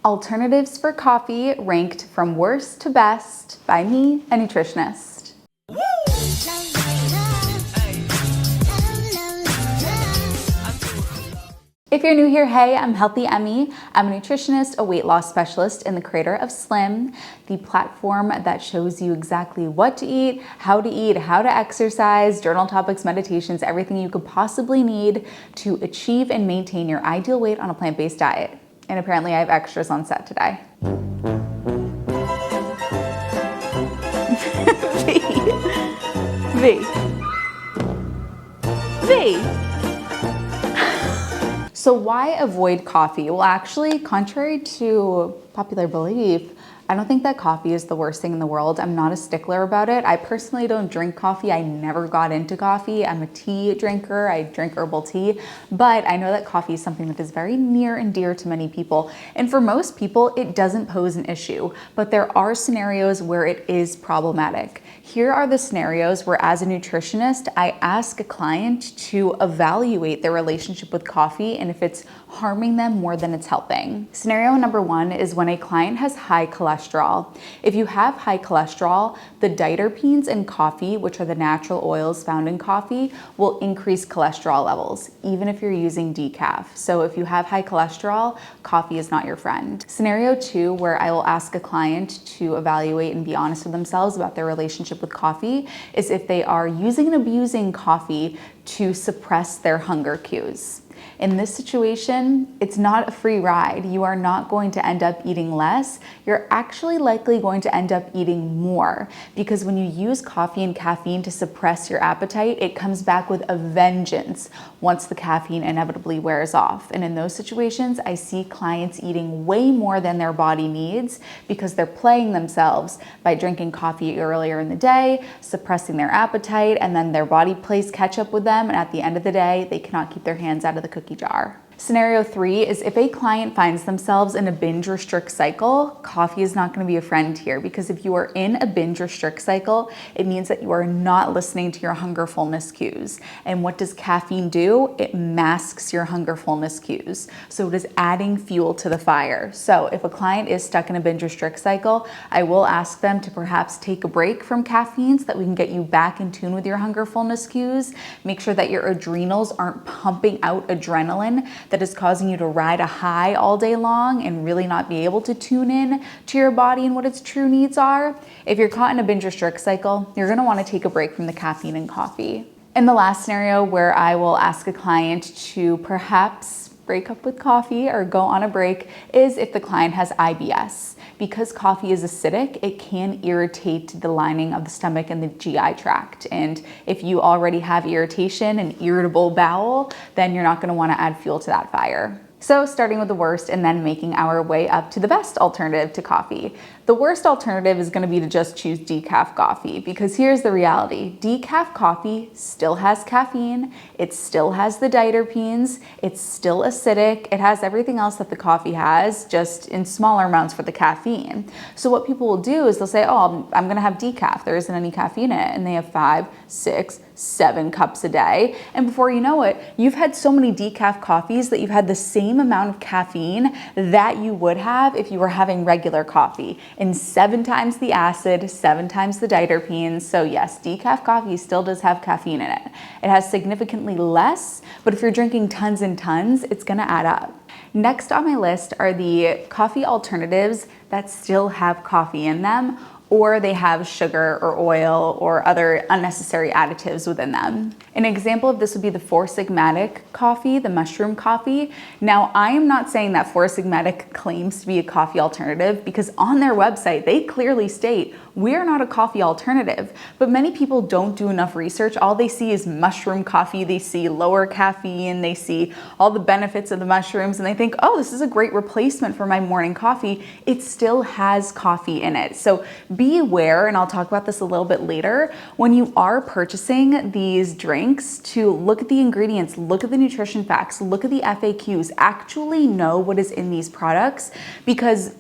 Alternatives for coffee ranked from worst to best by me, a nutritionist. If you're new here, hey, I'm Healthy Emmie. I'm a nutritionist, a weight loss specialist, and the creator of Slim, the platform that shows you exactly what to eat, how to exercise, journal topics, meditations, everything you could possibly need to achieve and maintain your ideal weight on a plant-based diet. And apparently I have extras on set today. V. So why avoid coffee? Well, actually, contrary to popular belief, I don't think that coffee is the worst thing in the world. I'm not a stickler about it. I personally don't drink coffee. I never got into coffee. I'm a tea drinker. I drink herbal tea, but I know that coffee is something that is very near and dear to many people. And for most people, it doesn't pose an issue, but there are scenarios where it is problematic. Here are the scenarios where, as a nutritionist, I ask a client to evaluate their relationship with coffee and if it's harming them more than it's helping. Scenario number one is when a client has high cholesterol. If you have high cholesterol, the diterpenes in coffee, which are the natural oils found in coffee, will increase cholesterol levels, even if you're using decaf. So if you have high cholesterol, coffee is not your friend. Scenario two, where I will ask a client to evaluate and be honest with themselves about their relationship with coffee, is if they are using and abusing coffee to suppress their hunger cues. In this situation, it's not a free ride. You are not going to end up eating less. You're actually likely going to end up eating more, because when you use coffee and caffeine to suppress your appetite, it comes back with a vengeance once the caffeine inevitably wears off. And in those situations, I see clients eating way more than their body needs because they're playing themselves by drinking coffee earlier in the day, suppressing their appetite, and then their body plays catch up with them. And at the end of the day, they cannot keep their hands out of the cookie jar. Scenario three is if a client finds themselves in a binge restrict cycle, coffee is not going to be a friend here, because if you are in a binge restrict cycle, it means that you are not listening to your hunger fullness cues. And what does caffeine do? It masks your hunger fullness cues. So it is adding fuel to the fire. So if a client is stuck in a binge restrict cycle, I will ask them to perhaps take a break from caffeine so that we can get you back in tune with your hunger fullness cues. Make sure that your adrenals aren't pumping out adrenaline that is causing you to ride a high all day long and really not be able to tune in to your body and what its true needs are. If you're caught in a binge restrict cycle, you're going to want to take a break from the caffeine and coffee. And the last scenario where I will ask a client to perhaps break up with coffee or go on a break is if the client has IBS. Because coffee is acidic, it can irritate the lining of the stomach and the GI tract. And if you already have irritation and irritable bowel, then you're not going to want to add fuel to that fire. So starting with the worst and then making our way up to the best alternative to coffee. The worst alternative is going to be to just choose decaf coffee, because here's the reality. Decaf coffee still has caffeine, it still has the diterpenes, it's still acidic, it has everything else that the coffee has, just in smaller amounts for the caffeine. So what people will do is they'll say, oh, I'm going to have decaf, there isn't any caffeine in it, and they have 5, 6, 7 cups a day. And before you know it, you've had so many decaf coffees that you've had the same amount of caffeine that you would have if you were having regular coffee, and 7 times the acid, 7 times the diterpenes. So yes, decaf coffee still does have caffeine in it. It has significantly less, but if you're drinking tons and tons, it's gonna add up. Next on my list are the coffee alternatives that still have coffee in them, or they have sugar or oil or other unnecessary additives within them. An example of this would be the Four Sigmatic coffee, the mushroom coffee. Now, I am not saying that Four Sigmatic claims to be a coffee alternative, because on their website, they clearly state, we are not a coffee alternative. But many people don't do enough research. All they see is mushroom coffee. They see lower caffeine. They see all the benefits of the mushrooms, and they think, oh, this is a great replacement for my morning coffee. It still has coffee in it. So be aware, and I'll talk about this a little bit later, when you are purchasing these drinks, to look at the ingredients, look at the nutrition facts, look at the FAQs, actually know what is in these products, because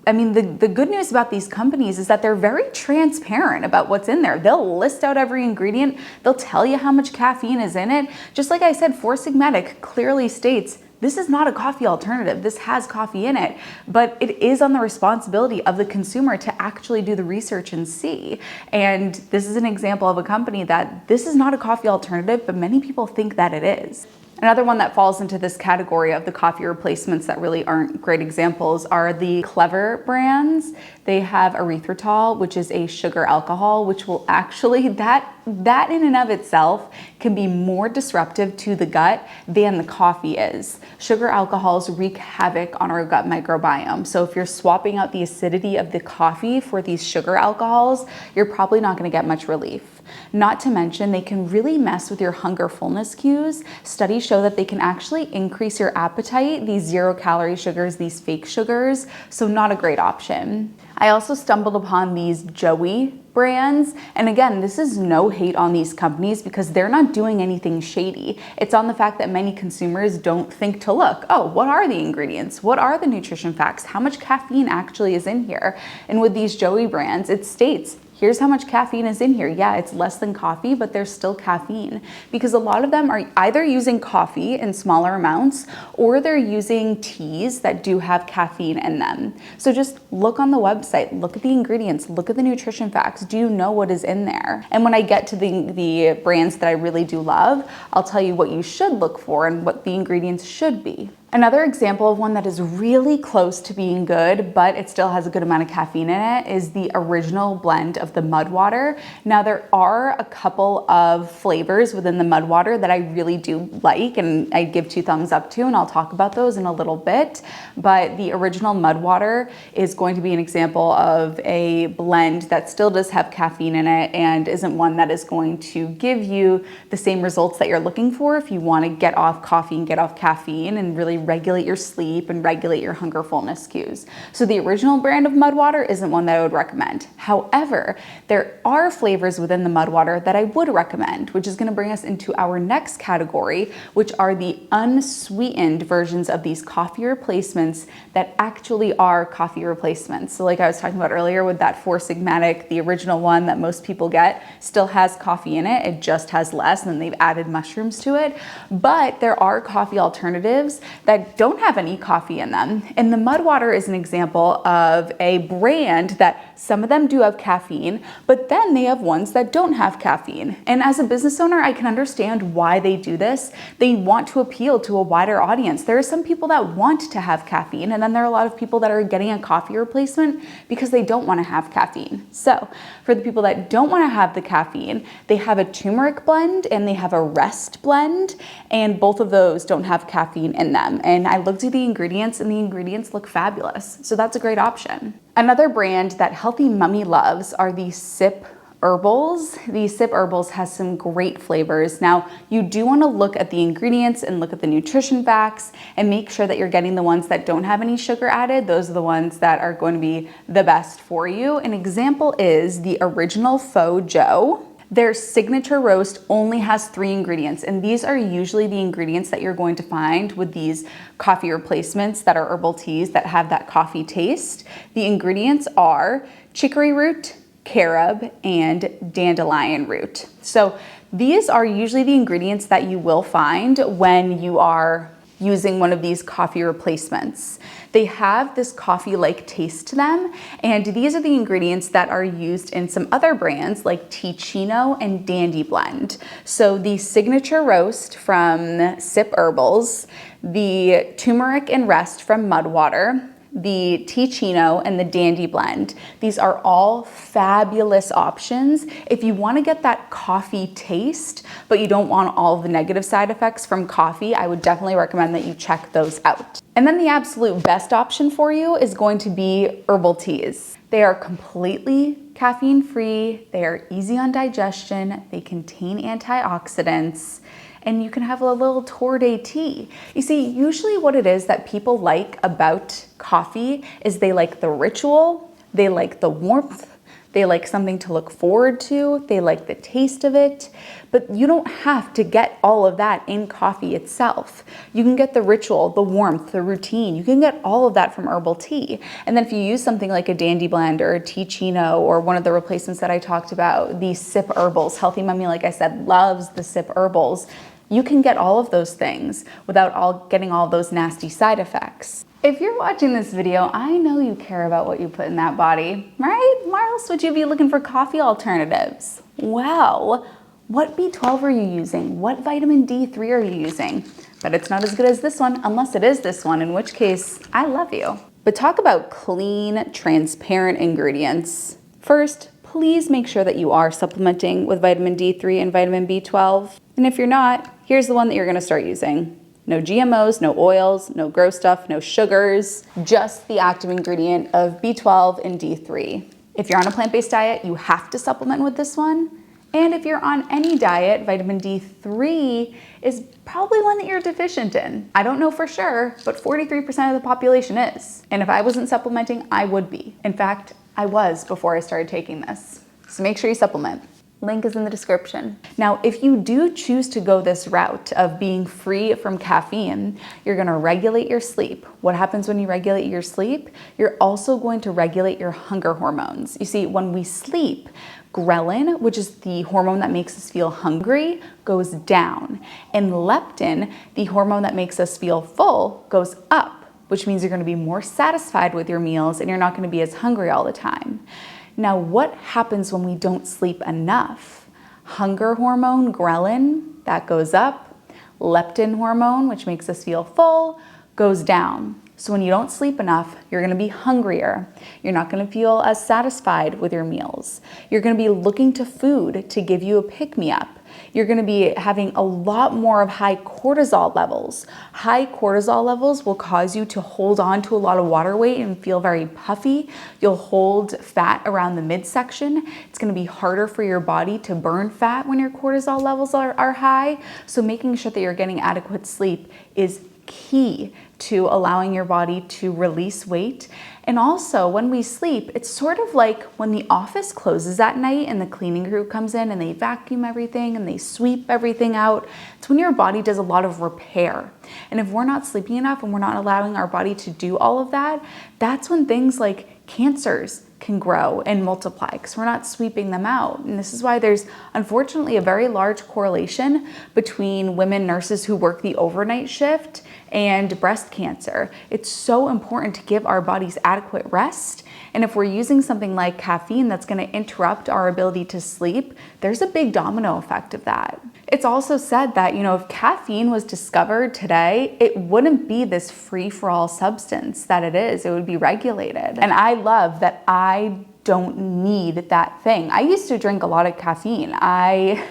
I mean, the good news about these companies is that they're very transparent about what's in there. They'll list out every ingredient. They'll tell you how much caffeine is in it. Just like I said, Four Sigmatic clearly states this is not a coffee alternative. This has coffee in it, but it is on the responsibility of the consumer to actually do the research and see. And this is an example of a company that this is not a coffee alternative, but many people think that it is. Another one that falls into this category of the coffee replacements that really aren't great examples are the Clever brands. They have erythritol, which is a sugar alcohol, which will actually, that in and of itself can be more disruptive to the gut than the coffee is. Sugar alcohols wreak havoc on our gut microbiome. So if you're swapping out the acidity of the coffee for these sugar alcohols, you're probably not going to get much relief. Not to mention, they can really mess with your hunger fullness cues. Studies show that they can actually increase your appetite, these 0-calorie sugars, these fake sugars, so not a great option. I also stumbled upon these Joey brands, and again, this is no hate on these companies because they're not doing anything shady. It's on the fact that many consumers don't think to look, oh, what are the ingredients? What are the nutrition facts? How much caffeine actually is in here? And with these Joey brands, it states, here's how much caffeine is in here. Yeah, it's less than coffee, but there's still caffeine because a lot of them are either using coffee in smaller amounts or they're using teas that do have caffeine in them. So just look on the website, look at the ingredients, look at the nutrition facts. Do you know what is in there? And when I get to the brands that I really do love, I'll tell you what you should look for and what the ingredients should be. Another example of one that is really close to being good, but it still has a good amount of caffeine in it, is the original blend of the mud water. Now, there are a couple of flavors within the mud water that I really do like, and I give 2 thumbs up to, and I'll talk about those in a little bit. But the original mud water is going to be an example of a blend that still does have caffeine in it and isn't one that is going to give you the same results that you're looking for if you want to get off coffee and get off caffeine and really regulate your sleep and regulate your hunger fullness cues. So the original brand of mud water isn't one that I would recommend. However, there are flavors within the mud water that I would recommend, which is going to bring us into our next category, which are the unsweetened versions of these coffee replacements that actually are coffee replacements. So like I was talking about earlier with that Four Sigmatic, the original one that most people get still has coffee in it. It just has less, and then they've added mushrooms to it. But there are coffee alternatives that don't have any coffee in them. And the mud water is an example of a brand that some of them do have caffeine, but then they have ones that don't have caffeine. And as a business owner, I can understand why they do this. They want to appeal to a wider audience. There are some people that want to have caffeine, and then there are a lot of people that are getting a coffee replacement because they don't want to have caffeine. So for the people that don't want to have the caffeine, they have a turmeric blend and they have a rest blend, and both of those don't have caffeine in them. And I looked at the ingredients and the ingredients look fabulous. So that's a great option. Another brand that Healthy Mummy loves are the Sip Herbals. The Sip Herbals has some great flavors. Now, you do want to look at the ingredients and look at the nutrition facts and make sure that you're getting the ones that don't have any sugar added. Those are the ones that are going to be the best for you. An example is the original Faux Joe. Their signature roast only has 3 ingredients, and these are usually the ingredients that you're going to find with these coffee replacements that are herbal teas that have that coffee taste. The ingredients are chicory root, carob, and dandelion root. So these are usually the ingredients that you will find when you are using one of these coffee replacements. They have this coffee-like taste to them, and these are the ingredients that are used in some other brands like Tea-Chino and Dandy Blend. So the signature roast from Sip Herbals, the turmeric and rest from Mud Water, the Tea-Chino, and the Dandy Blend. These are all fabulous options if you want to get that coffee taste, but you don't want all the negative side effects from coffee. I would definitely recommend that you check those out. And then the absolute best option for you is going to be herbal teas. They are completely caffeine-free, they are easy on digestion, they contain antioxidants, and you can have a little tour de tea. You see, usually what it is that people like about coffee is they like the ritual, they like the warmth, they like something to look forward to, they like the taste of it, but you don't have to get all of that in coffee itself. You can get the ritual, the warmth, the routine, you can get all of that from herbal tea. And then if you use something like a Dandy Blend or a Tea-Chino or one of the replacements that I talked about, the Sip Herbals, Healthy Mummy, like I said, loves the Sip Herbals. You can get all of those things without getting all those nasty side effects. If you're watching this video, I know you care about what you put in that body, right? Why else would you be looking for coffee alternatives? Well, what B12 are you using? What vitamin D3 are you using? But it's not as good as this one, unless it is this one, in which case, I love you. But talk about clean, transparent ingredients. First, please make sure that you are supplementing with vitamin D3 and vitamin B12. And if you're not, here's the one that you're gonna start using. No GMOs, no oils, no gross stuff, no sugars, just the active ingredient of B12 and D3. If you're on a plant-based diet, you have to supplement with this one. And if you're on any diet, vitamin D3 is probably one that you're deficient in. I don't know for sure, but 43% of the population is. And if I wasn't supplementing, I would be. In fact, I was before I started taking this. So make sure you supplement. Link is in the description. Now, if you do choose to go this route of being free from caffeine, you're gonna regulate your sleep. What happens when you regulate your sleep? You're also going to regulate your hunger hormones. You see, when we sleep, ghrelin, which is the hormone that makes us feel hungry, goes down. And leptin, the hormone that makes us feel full, goes up, which means you're gonna be more satisfied with your meals and you're not gonna be as hungry all the time. Now, what happens when we don't sleep enough? Hunger hormone, ghrelin, that goes up. Leptin hormone, which makes us feel full, goes down. So when you don't sleep enough, you're gonna be hungrier. You're not gonna feel as satisfied with your meals. You're gonna be looking to food to give you a pick-me-up. You're gonna be having a lot more of high cortisol levels. High cortisol levels will cause you to hold on to a lot of water weight and feel very puffy. You'll hold fat around the midsection. It's gonna be harder for your body to burn fat when your cortisol levels are high. So making sure that you're getting adequate sleep is key to allowing your body to release weight. And also, when we sleep, it's sort of like when the office closes at night and the cleaning crew comes in and they vacuum everything and they sweep everything out. It's when your body does a lot of repair. And if we're not sleeping enough and we're not allowing our body to do all of that, that's when things like cancers can grow and multiply because we're not sweeping them out. And this is why there's unfortunately a very large correlation between women nurses who work the overnight shift and breast cancer. It's so important to give our bodies adequate rest. And if we're using something like caffeine that's going to interrupt our ability to sleep, there's a big domino effect of that. It's also said that, if caffeine was discovered today, it wouldn't be this free-for-all substance that it is. It would be regulated. And I love that I don't need that thing. I used to drink a lot of caffeine.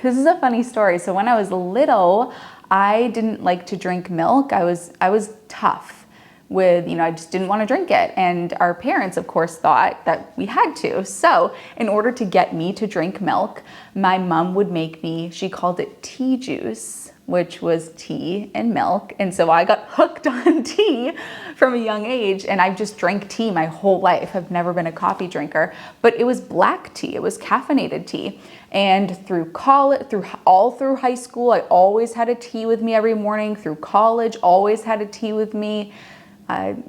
This is a funny story. So when I was little, I didn't like to drink milk. I was tough with, I just didn't want to drink it. And our parents, of course, thought that we had to. So in order to get me to drink milk, my mom would make me, she called it tea juice, which was tea and milk. And so I got hooked on tea from a young age, and I've just drank tea my whole life. I've never been a coffee drinker, but it was black tea. It was caffeinated tea. And through college, all through high school, I always had a tea with me every morning. Through college, always had a tea with me.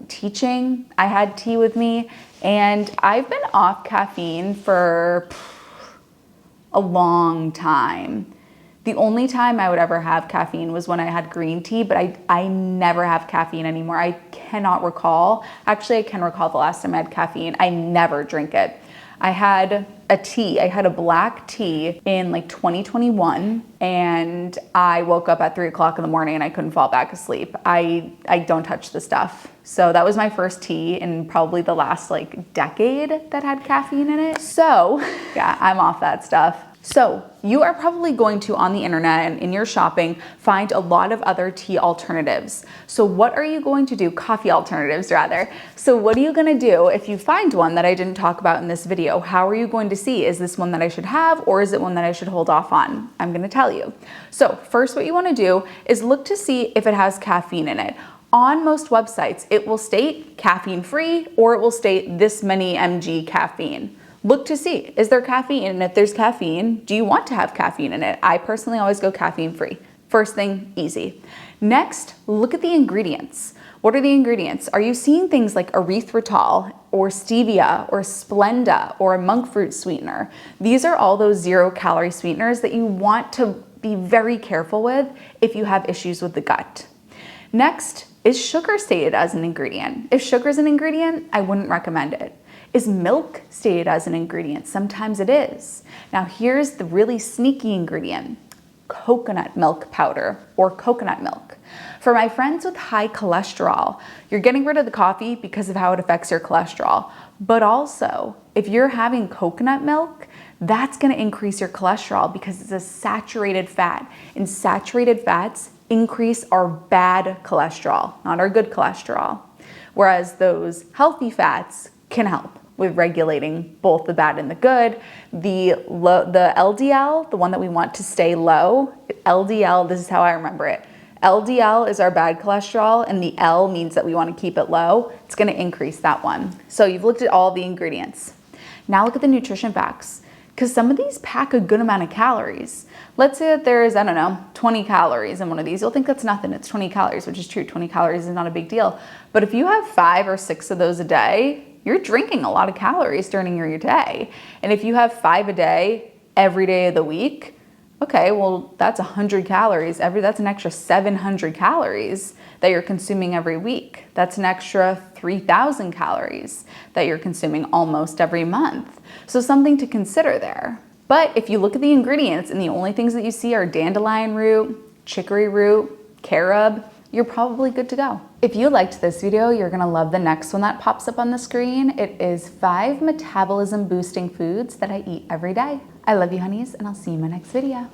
Teaching, I had tea with me, and I've been off caffeine for a long time. The only time I would ever have caffeine was when I had green tea, but I never have caffeine anymore. I cannot recall. Actually, I can recall the last time I had caffeine. I never drink it. I had a black tea in like 2021, and I woke up at 3 o'clock in the morning and I couldn't fall back asleep. I don't touch the stuff. So that was my first tea in probably the last decade that had caffeine in it. So yeah, I'm off that stuff. So you are probably going to, on the internet and in your shopping, find a lot of other tea alternatives. So what are you going to do? Coffee alternatives, rather. So what are you going to do if you find one that I didn't talk about in this video? How are you going to see, is this one that I should have, or is it one that I should hold off on? I'm going to tell you. So first, what you want to do is look to see if it has caffeine in it. On most websites, it will state caffeine-free, or it will state this many mg caffeine. Look to see, is there caffeine? And if there's caffeine, do you want to have caffeine in it? I personally always go caffeine-free. First thing, easy. Next, look at the ingredients. What are the ingredients? Are you seeing things like erythritol or stevia or Splenda or a monk fruit sweetener? These are all those 0-calorie sweeteners that you want to be very careful with if you have issues with the gut. Next, is sugar stated as an ingredient? If sugar is an ingredient, I wouldn't recommend it. Is milk stated as an ingredient? Sometimes it is. Now here's the really sneaky ingredient: coconut milk powder or coconut milk. For my friends with high cholesterol, you're getting rid of the coffee because of how it affects your cholesterol. But also, if you're having coconut milk, that's gonna increase your cholesterol because it's a saturated fat. And saturated fats increase our bad cholesterol, not our good cholesterol. Whereas those healthy fats can help with regulating both the bad and the good. The LDL, the one that we want to stay low, LDL, this is how I remember it. LDL is our bad cholesterol, and the L means that we want to keep it low. It's going to increase that one. So you've looked at all the ingredients. Now look at the nutrition facts, because some of these pack a good amount of calories. Let's say that there's, 20 calories in one of these. You'll think that's nothing. It's 20 calories, which is true. 20 calories is not a big deal. But if you have 5 or 6 of those a day, you're drinking a lot of calories during your day. And if you have 5 a day, every day of the week, okay, well, that's 100 calories. That's an extra 700 calories that you're consuming every week. That's an extra 3,000 calories that you're consuming almost every month. So something to consider there. But if you look at the ingredients and the only things that you see are dandelion root, chicory root, carob, you're probably good to go. If you liked this video, you're gonna love the next one that pops up on the screen. It is 5 metabolism boosting foods that I eat every day. I love you, honeys, and I'll see you in my next video.